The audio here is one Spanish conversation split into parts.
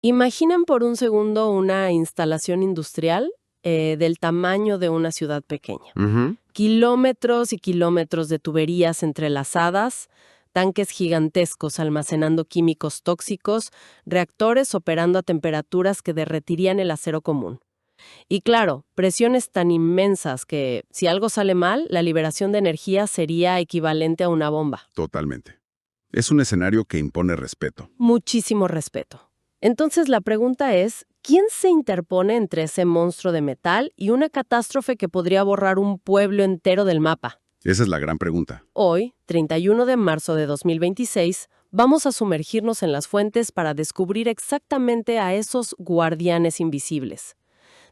Imaginen por un segundo una instalación industrial del tamaño de una ciudad pequeña. Ujú. Kilómetros y kilómetros de tuberías entrelazadas, tanques gigantescos almacenando químicos tóxicos, reactores operando a temperaturas que derretirían el acero común. Y claro, presiones tan inmensas que, si algo sale mal, la liberación de energía sería equivalente a una bomba. Totalmente. Es un escenario que impone respeto. Muchísimo respeto. Entonces la pregunta es, ¿quién se interpone entre ese monstruo de metal y una catástrofe que podría borrar un pueblo entero del mapa? Esa es la gran pregunta. Hoy, 31 de marzo de 2026, vamos a sumergirnos en las fuentes para descubrir exactamente a esos guardianes invisibles.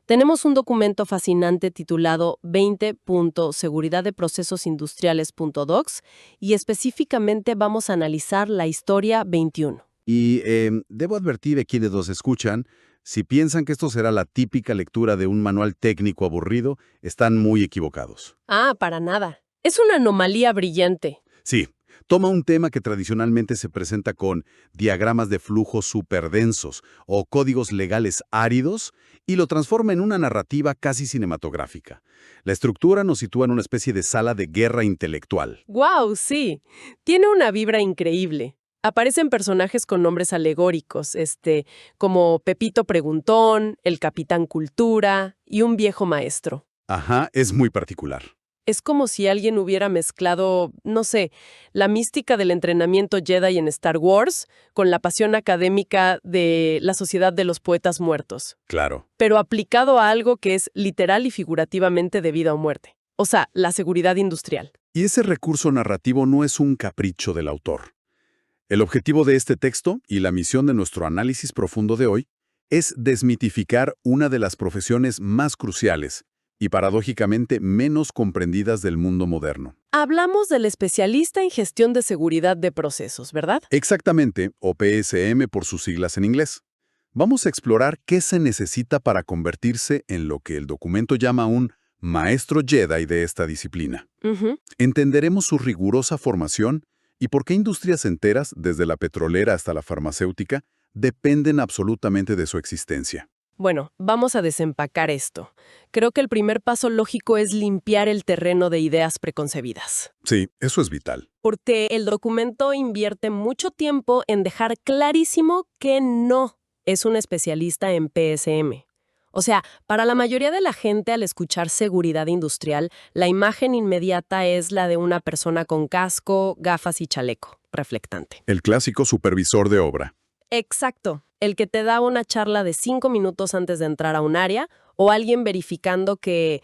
Tenemos un documento fascinante titulado 20.seguridaddeprocesosindustriales.docs y específicamente vamos a analizar la historia 21. Y debo advertir a quienes nos escuchan, si piensan que esto será la típica lectura de un manual técnico aburrido, están muy equivocados. Ah, para nada. Es una anomalía brillante. Sí, toma un tema que tradicionalmente se presenta con diagramas de flujo superdensos o códigos legales áridos y lo transforma en una narrativa casi cinematográfica. La estructura nos sitúa en una especie de sala de guerra intelectual. ¡Guau! Sí. Tiene una vibra increíble. Aparecen personajes con nombres alegóricos, como Pepito Preguntón, el Capitán Cultura y un viejo maestro. Ajá, es muy particular. Es como si alguien hubiera mezclado, no sé, la mística del entrenamiento Jedi en Star Wars con la pasión académica de la Sociedad de los Poetas Muertos, Claro. pero aplicado a algo que es literal y figurativamente de vida o muerte. O sea, la seguridad industrial. Y ese recurso narrativo no es un capricho del autor. El objetivo de este texto y la misión de nuestro análisis profundo de hoy es desmitificar una de las profesiones más cruciales y paradójicamente menos comprendidas del mundo moderno. Hablamos del especialista en gestión de seguridad de procesos, ¿verdad? Exactamente, o PSM por sus siglas en inglés. Vamos a explorar qué se necesita para convertirse en lo que el documento llama un maestro Jedi de esta disciplina. Ujú. Entenderemos su rigurosa formación y por qué industrias enteras, desde la petrolera hasta la farmacéutica, dependen absolutamente de su existencia. Bueno, vamos a desempacar esto. Creo que el primer paso lógico es limpiar el terreno de ideas preconcebidas. Sí, eso es vital. Porque el documento invierte mucho tiempo en dejar clarísimo que no es un especialista en PSM. O sea, para la mayoría de la gente al escuchar seguridad industrial, la imagen inmediata es la de una persona con casco, gafas y chaleco reflectante. El clásico supervisor de obra. Exacto, el que te da una charla de 5 minutos antes de entrar a un área o alguien verificando que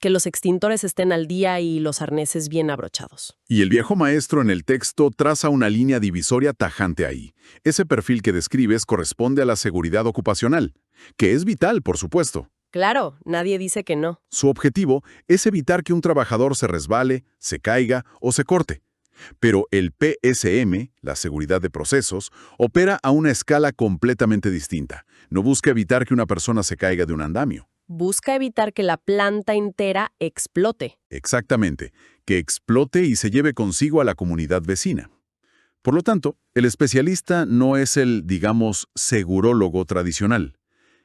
los extintores estén al día y los arneses bien abrochados. Y el viejo maestro en el texto traza una línea divisoria tajante ahí. Ese perfil que describes corresponde a la seguridad ocupacional, que es vital, por supuesto. Claro, nadie dice que no. Su objetivo es evitar que un trabajador se resbale, se caiga o se corte. Pero el PSM, la seguridad de procesos, opera a una escala completamente distinta. No busca evitar que una persona se caiga de un andamio. Busca evitar que la planta entera explote. Exactamente, que explote y se lleve consigo a la comunidad vecina. Por lo tanto, el especialista no es el, digamos, segurólogo tradicional.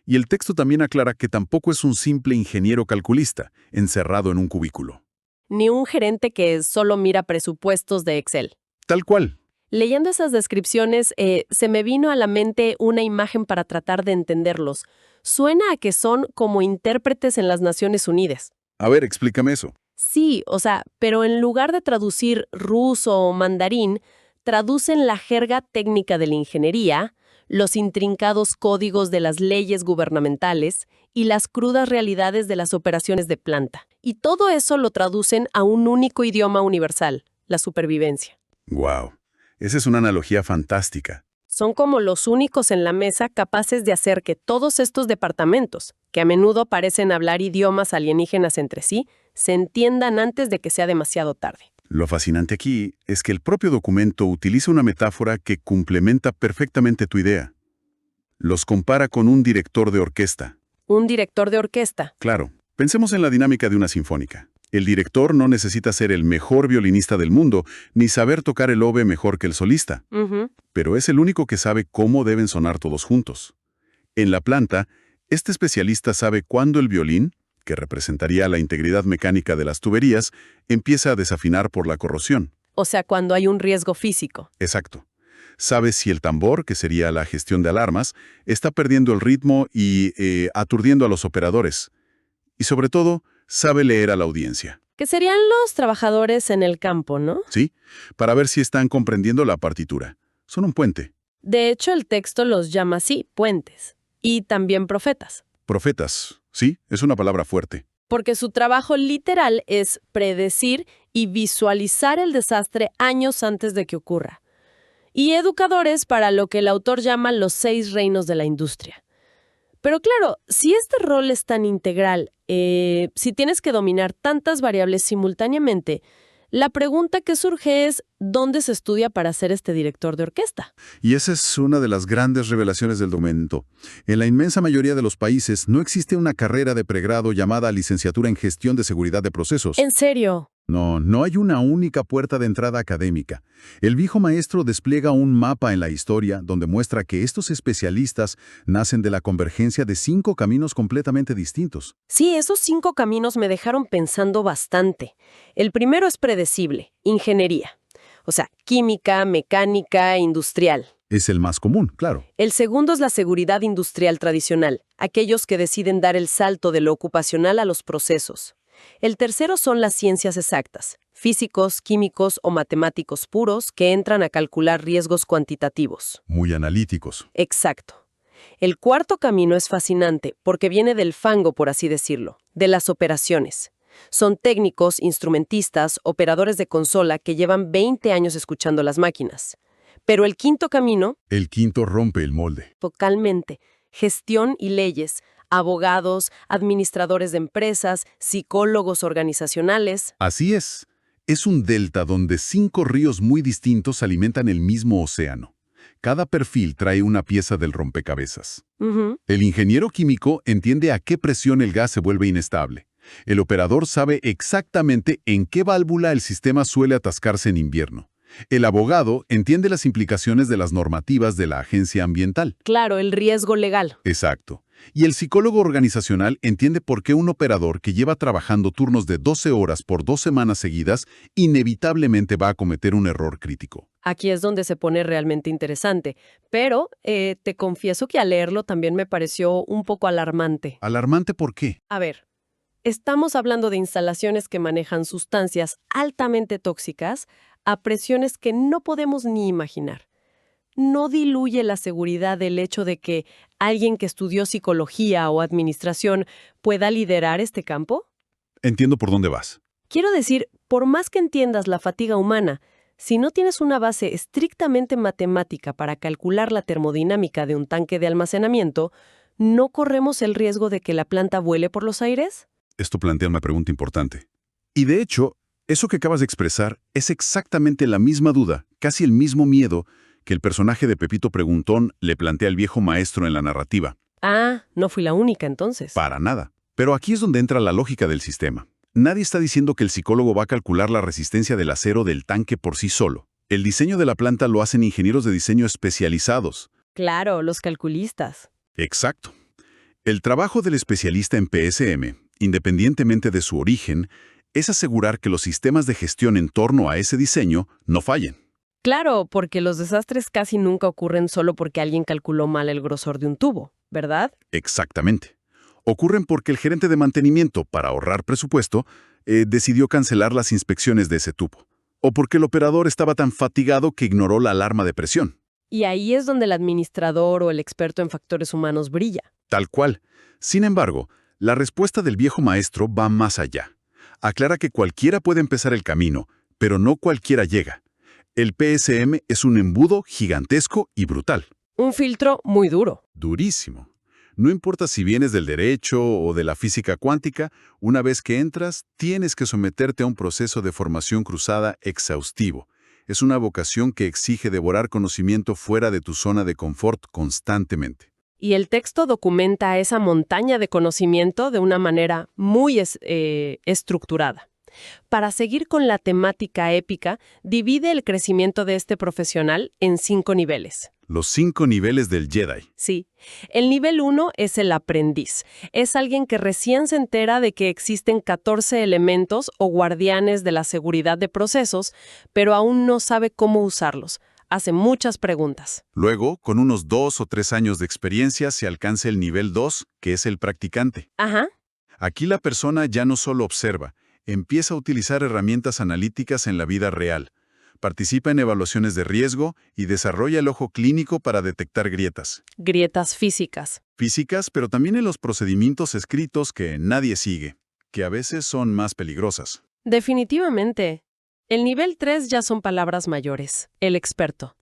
Y el texto también aclara que tampoco es un simple ingeniero calculista, encerrado en un cubículo. Ni un gerente que solo mira presupuestos de Excel. Tal cual. Leyendo esas descripciones, se me vino a la mente una imagen para tratar de entenderlos. Suena a que son como intérpretes en las Naciones Unidas. A ver, explícame eso. Sí, o sea, pero en lugar de traducir ruso o mandarín, traducen la jerga técnica de la ingeniería, los intrincados códigos de las leyes gubernamentales y las crudas realidades de las operaciones de planta. Y todo eso lo traducen a un único idioma universal, la supervivencia. ¡Wow! Esa es una analogía fantástica. Son como los únicos en la mesa capaces de hacer que todos estos departamentos, que a menudo parecen hablar idiomas alienígenas entre sí, se entiendan antes de que sea demasiado tarde. Lo fascinante aquí es que el propio documento utiliza una metáfora que complementa perfectamente tu idea. Los compara con un director de orquesta. Un director de orquesta. Claro, pensemos en la dinámica de una sinfónica. El director no necesita ser el mejor violinista del mundo, ni saber tocar el oboe mejor que el solista, Ujú. pero es el único que sabe cómo deben sonar todos juntos. En la planta, este especialista sabe cuándo el violín, que representaría la integridad mecánica de las tuberías, empieza a desafinar por la corrosión. O sea, cuando hay un riesgo físico. Exacto. Sabe si el tambor, que sería la gestión de alarmas, está perdiendo el ritmo y aturdiendo a los operadores. Y sobre todo, sabe leer a la audiencia. Que serían los trabajadores en el campo, ¿no? ¿Sí? Para ver si están comprendiendo la partitura. Son un puente. De hecho, el texto los llama así, puentes. Y también profetas. Profetas. Sí, es una palabra fuerte. Porque su trabajo literal es predecir y visualizar el desastre años antes de que ocurra. Y educadores para lo que el autor llama los 6 reinos de la industria. Pero claro, si este rol es tan integral, si tienes que dominar tantas variables simultáneamente, la pregunta que surge es, ¿dónde se estudia para ser este director de orquesta? Y esa es una de las grandes revelaciones del documento. En la inmensa mayoría de los países no existe una carrera de pregrado llamada licenciatura en gestión de seguridad de procesos. ¿En serio? No hay una única puerta de entrada académica. El viejo maestro despliega un mapa en la historia donde muestra que estos especialistas nacen de la convergencia de 5 caminos completamente distintos. Sí, esos 5 caminos me dejaron pensando bastante. El primero es predecible, ingeniería. O sea, química, mecánica, industrial. Es el más común, claro. El segundo es la seguridad industrial tradicional, aquellos que deciden dar el salto de lo ocupacional a los procesos. El tercero son las ciencias exactas, físicos, químicos o matemáticos puros que entran a calcular riesgos cuantitativos. Muy analíticos. Exacto. El cuarto camino es fascinante porque viene del fango, por así decirlo, de las operaciones. Son técnicos, instrumentistas, operadores de consola que llevan 20 años escuchando las máquinas. Pero el quinto camino, El quinto rompe el molde. vocalmente, gestión y leyes, abogados, administradores de empresas, psicólogos organizacionales. Así es. Es un delta donde 5 ríos muy distintos alimentan el mismo océano. Cada perfil trae una pieza del rompecabezas. Ujú. El ingeniero químico entiende a qué presión el gas se vuelve inestable. El operador sabe exactamente en qué válvula el sistema suele atascarse en invierno. El abogado entiende las implicaciones de las normativas de la agencia ambiental. Claro, el riesgo legal. Exacto. Y el psicólogo organizacional entiende por qué un operador que lleva trabajando turnos de 12 horas por 2 semanas seguidas inevitablemente va a cometer un error crítico. Aquí es donde se pone realmente interesante, pero te confieso que al leerlo también me pareció un poco alarmante. ¿Alarmante por qué? A ver, estamos hablando de instalaciones que manejan sustancias altamente tóxicas a presiones que no podemos ni imaginar. ¿No diluye la seguridad del hecho de que alguien que estudió psicología o administración pueda liderar este campo? Entiendo por dónde vas. Quiero decir, por más que entiendas la fatiga humana, si no tienes una base estrictamente matemática para calcular la termodinámica de un tanque de almacenamiento, ¿no corremos el riesgo de que la planta vuele por los aires? Esto plantea una pregunta importante. Y de hecho, eso que acabas de expresar es exactamente la misma duda, casi el mismo miedo, que el personaje de Pepito Preguntón le plantea al viejo maestro en la narrativa. Ah, no fui la única entonces. Para nada. Pero aquí es donde entra la lógica del sistema. Nadie está diciendo que el psicólogo va a calcular la resistencia del acero del tanque por sí solo. El diseño de la planta lo hacen ingenieros de diseño especializados. Claro, los calculistas. Exacto. El trabajo del especialista en PSM, independientemente de su origen, es asegurar que los sistemas de gestión en torno a ese diseño no fallen. Claro, porque los desastres casi nunca ocurren solo porque alguien calculó mal el grosor de un tubo, ¿verdad? Exactamente. Ocurren porque el gerente de mantenimiento, para ahorrar presupuesto, decidió cancelar las inspecciones de ese tubo. O porque el operador estaba tan fatigado que ignoró la alarma de presión. Y ahí es donde el administrador o el experto en factores humanos brilla. Tal cual. Sin embargo, la respuesta del viejo maestro va más allá. Aclara que cualquiera puede empezar el camino, pero no cualquiera llega. El PSM es un embudo gigantesco y brutal. Un filtro muy duro. Durísimo. No importa si vienes del derecho o de la física cuántica, una vez que entras, tienes que someterte a un proceso de formación cruzada exhaustivo. Es una vocación que exige devorar conocimiento fuera de tu zona de confort constantemente. Y el texto documenta esa montaña de conocimiento de una manera muy estructurada. Para seguir con la temática épica, divide el crecimiento de este profesional en 5 niveles. Los 5 niveles del Jedi. Sí. El nivel 1 es el aprendiz. Es alguien que recién se entera de que existen 14 elementos o guardianes de la seguridad de procesos, pero aún no sabe cómo usarlos. Hace muchas preguntas. Luego, con unos 2 o 3 años de experiencia, se alcanza el nivel 2, que es el practicante. Ajá. Aquí la persona ya no solo observa, empieza a utilizar herramientas analíticas en la vida real. Participa en evaluaciones de riesgo y desarrolla el ojo clínico para detectar grietas. Grietas físicas. Físicas, pero también en los procedimientos escritos que nadie sigue, que a veces son más peligrosas. Definitivamente. El nivel 3 ya son palabras mayores. El experto.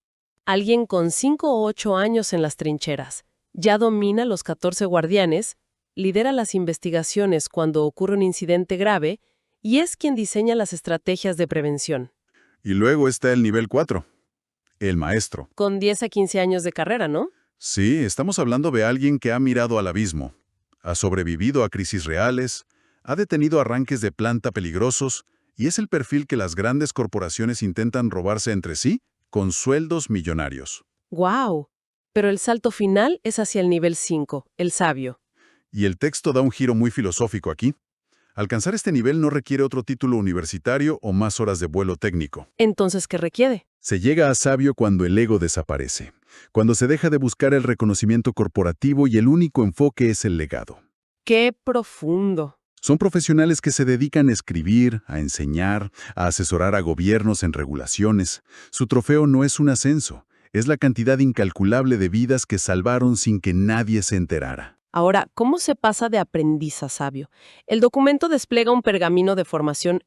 Alguien con 5 o 8 años en las trincheras. Ya domina los 14 guardianes, lidera las investigaciones cuando ocurre un incidente grave y es quien diseña las estrategias de prevención. Y luego está el nivel 4, el maestro. Con 10 a 15 años de carrera, ¿no? Sí, estamos hablando de alguien que ha mirado al abismo, ha sobrevivido a crisis reales, ha detenido arranques de planta peligrosos y es el perfil que las grandes corporaciones intentan robarse entre sí con sueldos millonarios. ¡Guau! Pero el salto final es hacia el nivel 5, el sabio. Y el texto da un giro muy filosófico aquí. Alcanzar este nivel no requiere otro título universitario o más horas de vuelo técnico. Entonces, ¿qué requiere? Se llega a sabio cuando el ego desaparece, cuando se deja de buscar el reconocimiento corporativo y el único enfoque es el legado. ¡Qué profundo! Son profesionales que se dedican a escribir, a enseñar, a asesorar a gobiernos en regulaciones. Su trofeo no es un ascenso, es la cantidad incalculable de vidas que salvaron sin que nadie se enterara. Ahora, ¿cómo se pasa de aprendiz a sabio? El documento despliega un pergamino de formación,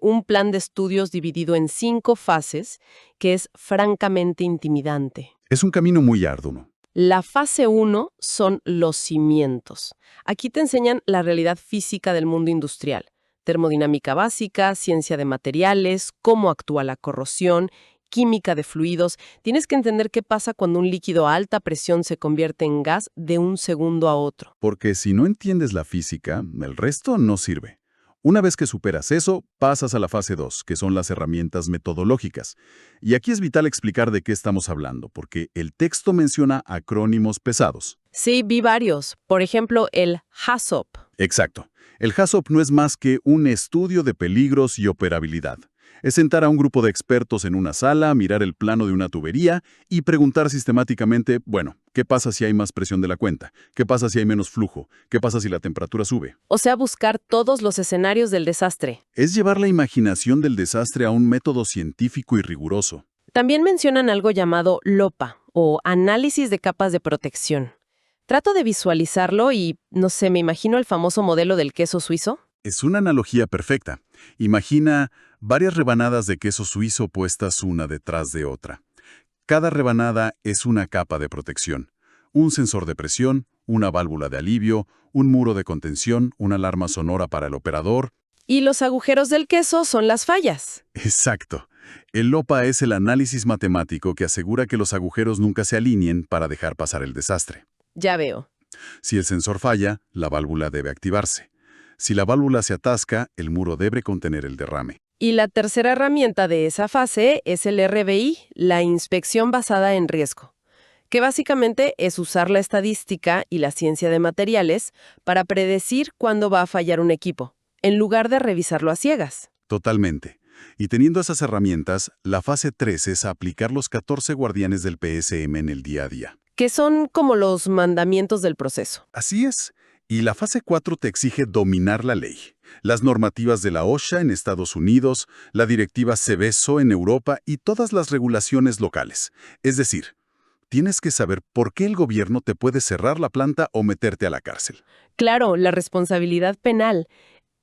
un plan de estudios dividido en 5 fases, que es francamente intimidante. Es un camino muy arduo. La fase 1 son los cimientos. Aquí te enseñan la realidad física del mundo industrial, termodinámica básica, ciencia de materiales, cómo actúa la corrosión, química de fluidos. Tienes que entender qué pasa cuando un líquido a alta presión se convierte en gas de un segundo a otro. Porque si no entiendes la física, el resto no sirve. Una vez que superas eso, pasas a la fase 2, que son las herramientas metodológicas. Y aquí es vital explicar de qué estamos hablando, porque el texto menciona acrónimos pesados. Sí, vi varios. Por ejemplo, el HACCP. Exacto. El HACCP no es más que un estudio de peligros y operabilidad. Es sentar a un grupo de expertos en una sala, mirar el plano de una tubería y preguntar sistemáticamente, bueno, ¿qué pasa si hay más presión de la cuenta? ¿Qué pasa si hay menos flujo? ¿Qué pasa si la temperatura sube? O sea, buscar todos los escenarios del desastre. Es llevar la imaginación del desastre a un método científico y riguroso. También mencionan algo llamado LOPA, o análisis de capas de protección. Trato de visualizarlo y, no sé, me imagino el famoso modelo del queso suizo. Es una analogía perfecta. Imagina varias rebanadas de queso suizo puestas una detrás de otra. Cada rebanada es una capa de protección. Un sensor de presión, una válvula de alivio, un muro de contención, una alarma sonora para el operador. Y los agujeros del queso son las fallas. Exacto. El LOPA es el análisis matemático que asegura que los agujeros nunca se alineen para dejar pasar el desastre. Ya veo. Si el sensor falla, la válvula debe activarse. Si la válvula se atasca, el muro debe contener el derrame. Y la tercera herramienta de esa fase es el RBI, la inspección basada en riesgo, que básicamente es usar la estadística y la ciencia de materiales para predecir cuándo va a fallar un equipo, en lugar de revisarlo a ciegas. Totalmente. Y teniendo esas herramientas, la fase 3 es aplicar los 14 guardianes del PSM en el día a día. Que son como los mandamientos del proceso. Así es. Y la fase 4 te exige dominar la ley. Las normativas de la OSHA en Estados Unidos, la directiva Seveso en Europa y todas las regulaciones locales. Es decir, tienes que saber por qué el gobierno te puede cerrar la planta o meterte a la cárcel. Claro, la responsabilidad penal.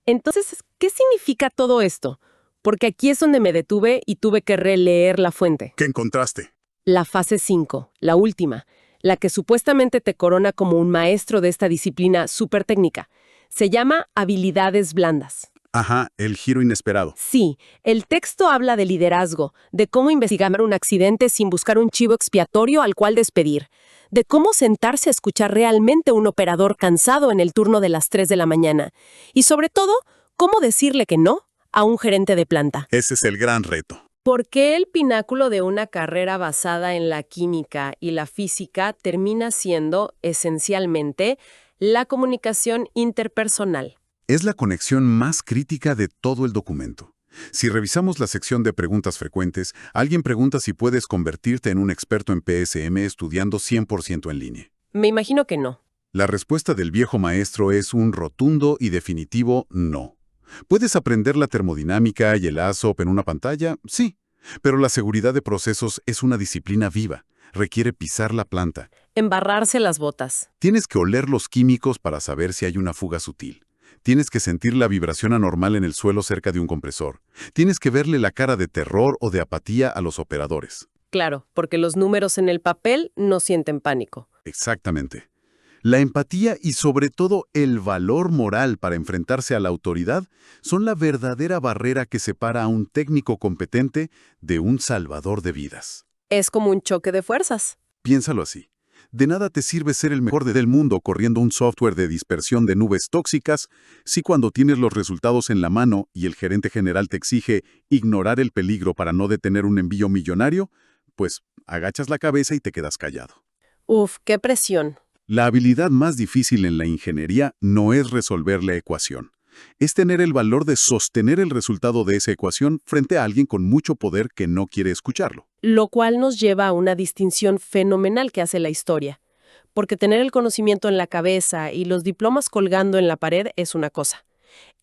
Entonces, ¿qué significa todo esto? Porque aquí es donde me detuve y tuve que releer la fuente. ¿Qué encontraste? La fase 5, la última, la que supuestamente te corona como un maestro de esta disciplina súper técnica. Se llama habilidades blandas. Ajá, el giro inesperado. Sí, el texto habla de liderazgo, de cómo investigar un accidente sin buscar un chivo expiatorio al cual despedir, de cómo sentarse a escuchar realmente a un operador cansado en el turno de las 3 de la mañana y sobre todo, cómo decirle que no a un gerente de planta. Ese es el gran reto. ¿Por qué el pináculo de una carrera basada en la química y la física termina siendo, esencialmente, la comunicación interpersonal? Es la conexión más crítica de todo el documento. Si revisamos la sección de preguntas frecuentes, alguien pregunta si puedes convertirte en un experto en PSM estudiando 100% en línea. Me imagino que no. La respuesta del viejo maestro es un rotundo y definitivo no. ¿Puedes aprender la termodinámica y el ASOP en una pantalla? Sí, pero la seguridad de procesos es una disciplina viva. Requiere pisar la planta. Embarrarse las botas. Tienes que oler los químicos para saber si hay una fuga sutil. Tienes que sentir la vibración anormal en el suelo cerca de un compresor. Tienes que verle la cara de terror o de apatía a los operadores. Claro, porque los números en el papel no sienten pánico. Exactamente. La empatía y sobre todo el valor moral para enfrentarse a la autoridad son la verdadera barrera que separa a un técnico competente de un salvador de vidas. Es como un choque de fuerzas. Piénsalo así. De nada te sirve ser el mejor del mundo corriendo un software de dispersión de nubes tóxicas si cuando tienes los resultados en la mano y el gerente general te exige ignorar el peligro para no detener un envío millonario, pues agachas la cabeza y te quedas callado. Uf, qué presión. La habilidad más difícil en la ingeniería no es resolver la ecuación. Es tener el valor de sostener el resultado de esa ecuación frente a alguien con mucho poder que no quiere escucharlo. Lo cual nos lleva a una distinción fenomenal que hace la historia. Porque tener el conocimiento en la cabeza y los diplomas colgando en la pared es una cosa.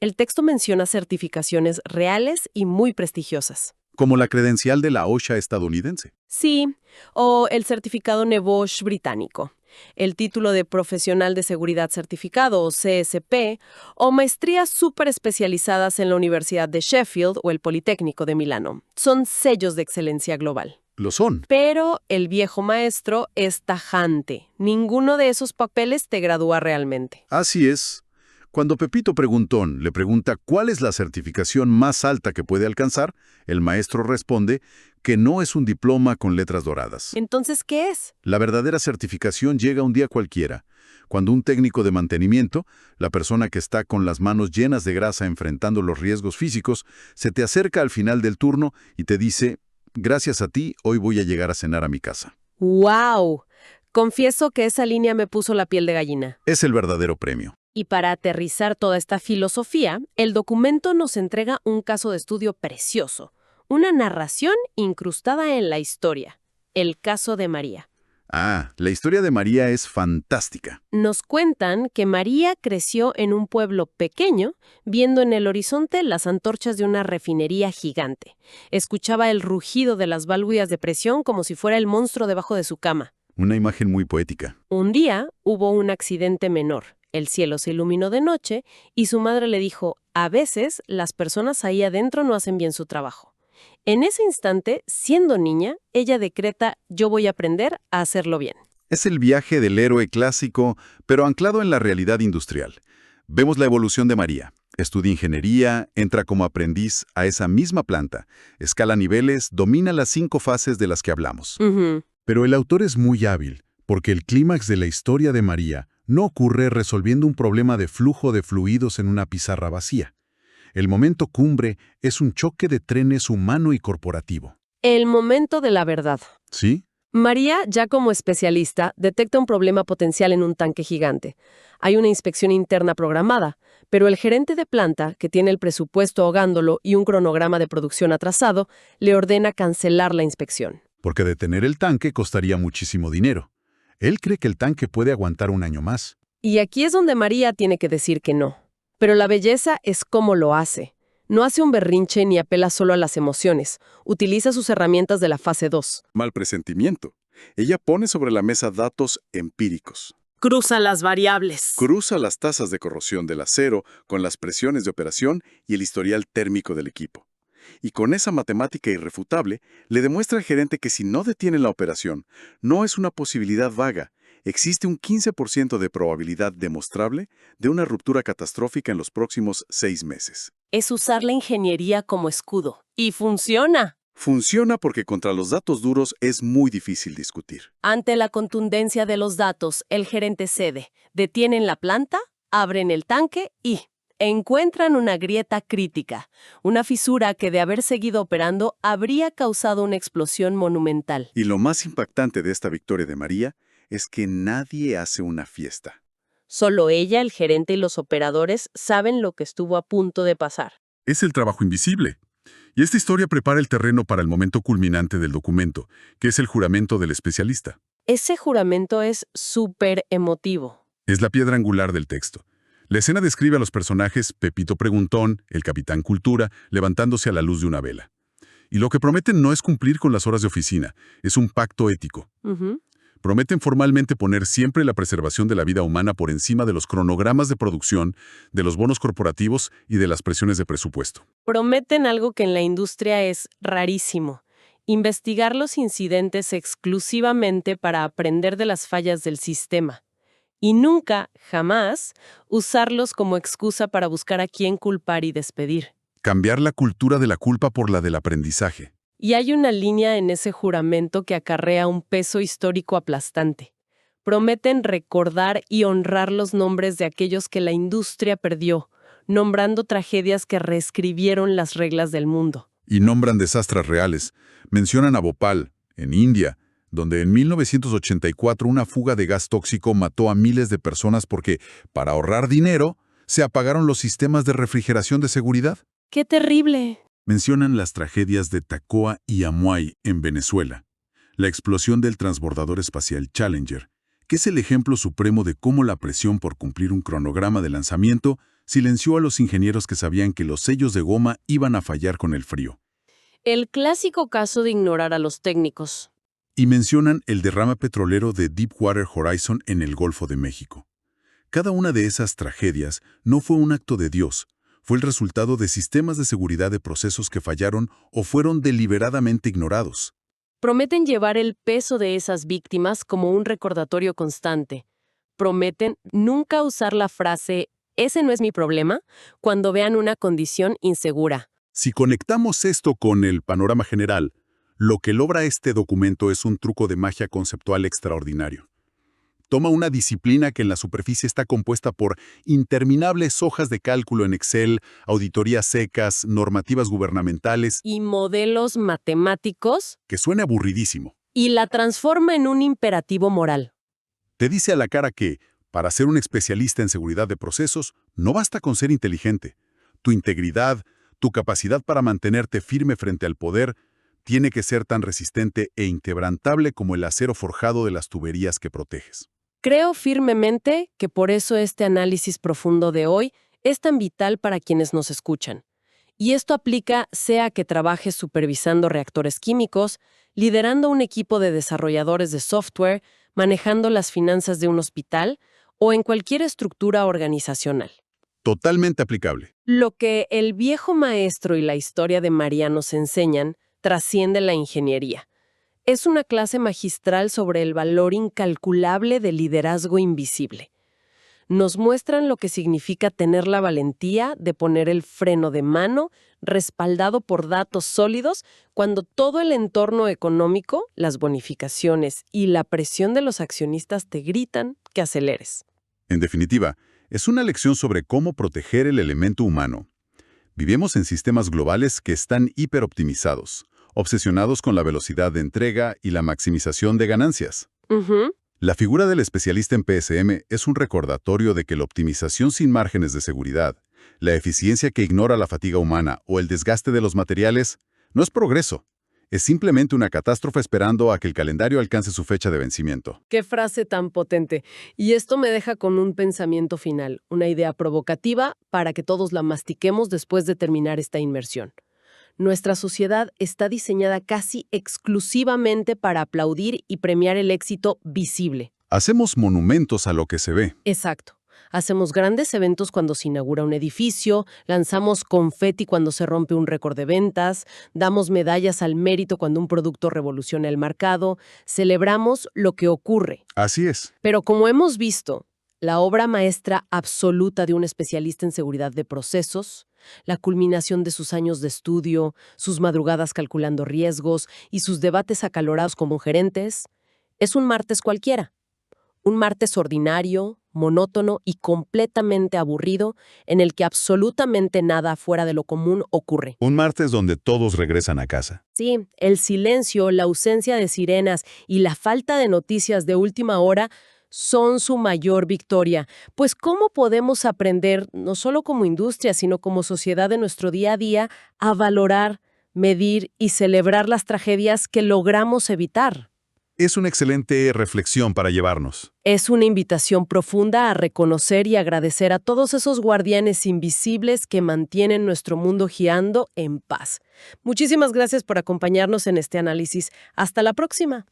El texto menciona certificaciones reales y muy prestigiosas. Como la credencial de la OSHA estadounidense. Sí, o el certificado NEBOSH británico, el título de Profesional de Seguridad Certificado, o CSP, o maestrías súper especializadas en la Universidad de Sheffield o el Politécnico de Milano. Son sellos de excelencia global. Lo son. Pero el viejo maestro es tajante. Ninguno de esos papeles te gradúa realmente. Así es. Cuando Pepito Preguntón le pregunta cuál es la certificación más alta que puede alcanzar, el maestro responde que no es un diploma con letras doradas. Entonces, ¿qué es? La verdadera certificación llega un día cualquiera, cuando un técnico de mantenimiento, la persona que está con las manos llenas de grasa enfrentando los riesgos físicos, se te acerca al final del turno y te dice, gracias a ti, hoy voy a llegar a cenar a mi casa. ¡Wow! Confieso que esa línea me puso la piel de gallina. Es el verdadero premio. Y para aterrizar toda esta filosofía, el documento nos entrega un caso de estudio precioso, una narración incrustada en la historia, el caso de María. Ah, la historia de María es fantástica. Nos cuentan que María creció en un pueblo pequeño, viendo en el horizonte las antorchas de una refinería gigante. Escuchaba el rugido de las válvulas de presión como si fuera el monstruo debajo de su cama. Una imagen muy poética. Un día hubo un accidente menor. El cielo se iluminó de noche y su madre le dijo, a veces las personas ahí adentro no hacen bien su trabajo. En ese instante, siendo niña, ella decreta, yo voy a aprender a hacerlo bien. Es el viaje del héroe clásico, pero anclado en la realidad industrial. Vemos la evolución de María. Estudia ingeniería, entra como aprendiz a esa misma planta, escala niveles, domina las 5 fases de las que hablamos. Pero el autor es muy hábil, porque el clímax de la historia de María no ocurre resolviendo un problema de flujo de fluidos en una pizarra vacía. El momento cumbre es un choque de trenes humano y corporativo. El momento de la verdad. ¿Sí? María, ya como especialista, detecta un problema potencial en un tanque gigante. Hay una inspección interna programada, pero el gerente de planta, que tiene el presupuesto ahogándolo y un cronograma de producción atrasado, le ordena cancelar la inspección. Porque detener el tanque costaría muchísimo dinero. Él cree que el tanque puede aguantar un año más. Y aquí es donde María tiene que decir que no. Pero la belleza es cómo lo hace. No hace un berrinche ni apela solo a las emociones. Utiliza sus herramientas de la fase 2. Mal presentimiento. Ella pone sobre la mesa datos empíricos. Cruza las variables. Cruza las tasas de corrosión del acero con las presiones de operación y el historial térmico del equipo. Y con esa matemática irrefutable, le demuestra al gerente que si no detiene la operación, no es una posibilidad vaga. Existe un 15% de probabilidad demostrable de una ruptura catastrófica en los próximos 6 meses. Es usar la ingeniería como escudo. Y funciona. Funciona porque contra los datos duros es muy difícil discutir. Ante la contundencia de los datos, el gerente cede. Detienen la planta, abren el tanque y Encuentran una grieta crítica, una fisura que de haber seguido operando habría causado una explosión monumental. Y lo más impactante de esta victoria de María es que nadie hace una fiesta. Solo ella, el gerente y los operadores saben lo que estuvo a punto de pasar. Es el trabajo invisible. Y esta historia prepara el terreno para el momento culminante del documento, que es el juramento del especialista. Ese juramento es súper emotivo. Es la piedra angular del texto. La escena describe a los personajes Pepito Preguntón, el Capitán Cultura, levantándose a la luz de una vela. Y lo que prometen no es cumplir con las horas de oficina, es un pacto ético. Prometen formalmente poner siempre la preservación de la vida humana por encima de los cronogramas de producción, de los bonos corporativos y de las presiones de presupuesto. Prometen algo que en la industria es rarísimo: investigar los incidentes exclusivamente para aprender de las fallas del sistema. Y nunca, jamás, usarlos como excusa para buscar a quién culpar y despedir. Cambiar la cultura de la culpa por la del aprendizaje. Y hay una línea en ese juramento que acarrea un peso histórico aplastante. Prometen recordar y honrar los nombres de aquellos que la industria perdió, nombrando tragedias que reescribieron las reglas del mundo. Y nombran desastres reales. Mencionan a Bhopal, en India, donde en 1984 una fuga de gas tóxico mató a miles de personas porque, para ahorrar dinero, se apagaron los sistemas de refrigeración de seguridad. ¡Qué terrible! Mencionan las tragedias de Tacóa y Amuay en Venezuela, la explosión del transbordador espacial Challenger, que es el ejemplo supremo de cómo la presión por cumplir un cronograma de lanzamiento silenció a los ingenieros que sabían que los sellos de goma iban a fallar con el frío. El clásico caso de ignorar a los técnicos. Y mencionan el derrame petrolero de Deepwater Horizon en el Golfo de México. Cada una de esas tragedias no fue un acto de Dios, fue el resultado de sistemas de seguridad de procesos que fallaron o fueron deliberadamente ignorados. Prometen llevar el peso de esas víctimas como un recordatorio constante. Prometen nunca usar la frase «ese no es mi problema» cuando vean una condición insegura. Si conectamos esto con el panorama general, lo que logra este documento es un truco de magia conceptual extraordinario. Toma una disciplina que en la superficie está compuesta por interminables hojas de cálculo en Excel, auditorías secas, normativas gubernamentales, Y modelos matemáticos, que suena aburridísimo. y la transforma en un imperativo moral. Te dice a la cara que, para ser un especialista en seguridad de procesos, no basta con ser inteligente. Tu integridad, tu capacidad para mantenerte firme frente al poder, tiene que ser tan resistente e inquebrantable como el acero forjado de las tuberías que proteges. Creo firmemente que por eso este análisis profundo de hoy es tan vital para quienes nos escuchan. Y esto aplica sea que trabajes supervisando reactores químicos, liderando un equipo de desarrolladores de software, manejando las finanzas de un hospital o en cualquier estructura organizacional. Totalmente aplicable. Lo que el viejo maestro y la historia de María nos enseñan trasciende la ingeniería. Es una clase magistral sobre el valor incalculable del liderazgo invisible. Nos muestran lo que significa tener la valentía de poner el freno de mano, respaldado por datos sólidos, cuando todo el entorno económico, las bonificaciones y la presión de los accionistas te gritan que aceleres. En definitiva, es una lección sobre cómo proteger el elemento humano. Vivimos en sistemas globales que están hiperoptimizados, obsesionados con la velocidad de entrega y la maximización de ganancias. La figura del especialista en PSM es un recordatorio de que la optimización sin márgenes de seguridad, la eficiencia que ignora la fatiga humana o el desgaste de los materiales no es progreso. Es simplemente una catástrofe esperando a que el calendario alcance su fecha de vencimiento. ¡Qué frase tan potente! Y esto me deja con un pensamiento final, una idea provocativa para que todos la mastiquemos después de terminar esta inmersión. Nuestra sociedad está diseñada casi exclusivamente para aplaudir y premiar el éxito visible. Hacemos monumentos a lo que se ve. Exacto. Hacemos grandes eventos cuando se inaugura un edificio, lanzamos confeti cuando se rompe un récord de ventas, damos medallas al mérito cuando un producto revoluciona el mercado, celebramos lo que ocurre. Así es. Pero como hemos visto, la obra maestra absoluta de un especialista en seguridad de procesos, la culminación de sus años de estudio, sus madrugadas calculando riesgos y sus debates acalorados como gerentes, es un martes cualquiera. Un martes ordinario, monótono y completamente aburrido, en el que absolutamente nada fuera de lo común ocurre. Un martes donde todos regresan a casa. Sí, el silencio, la ausencia de sirenas y la falta de noticias de última hora son su mayor victoria. Pues ¿cómo podemos aprender, no solo como industria, sino como sociedad de nuestro día a día, a valorar, medir y celebrar las tragedias que logramos evitar? Es una excelente reflexión para llevarnos. Es una invitación profunda a reconocer y agradecer a todos esos guardianes invisibles que mantienen nuestro mundo girando en paz. Muchísimas gracias por acompañarnos en este análisis. Hasta la próxima.